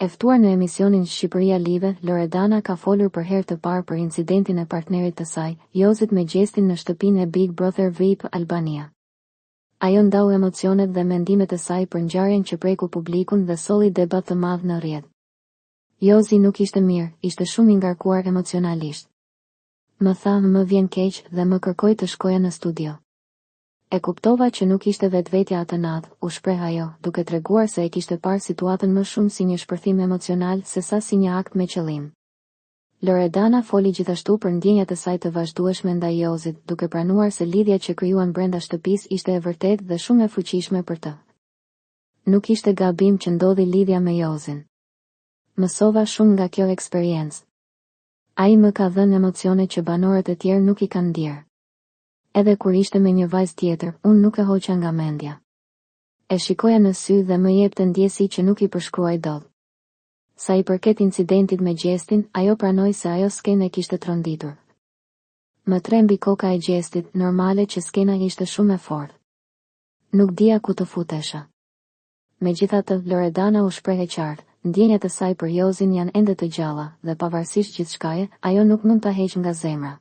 E ftuar në emisionin Shqipëria Live, Loredana ka folur për herë të parë për incidentin e partnerit të saj, Jozit me gjestin në shtëpinë e Big Brother VIP Albania. Ajo ndau emocionet dhe mendimet e saj për ngjarjen që preku publikun dhe solli debat të madh në rrjet. Jozi nuk ishte mirë, ishte shumë i ngarkuar emocionalisht. Më tha, më vjen keq dhe më kërkoi të shkoja në studio. E kuptova që nuk ishte vetvetja atë natë, u shpreh ajo, duke treguar se e kishte parë situatën më shumë si një shpërthim emocional sesa si një akt me qëllim. Loredana foli gjithashtu për ndjenjat e saj të vazhdueshme ndaj Jozit, duke pranuar se lidhja që krijuan brenda shtëpisë ishte e vërtetë dhe shumë e fuqishme për të. Nuk ishte gabim që ndodhi lidhja me Jozin. Mësova shumë nga kjo eksperiencë. Ai më ka dhënë emocione që banorët e tjerë nuk i kanë ndier. Edhe kur ishte me një vajzë tjetër, unë nuk e hoqa nga mendja. E shikoja në sy dhe më jepte ndjesi që nuk i përshkruaj dot. Sa i përket incidentit me gjestin, ajo pranoi se ajo skenë e kishte tronditur. Më trembi koka e gjestit, normale që skena ishte shumë e fortë. Nuk dija ku të futesha. Megjithatë, Loredana u shpreh e qartë, ndjenjat e saj për Jozin janë ende të gjalla dhe pavarësisht gjithçkaje, ajo nuk mund ta heqë nga zemra.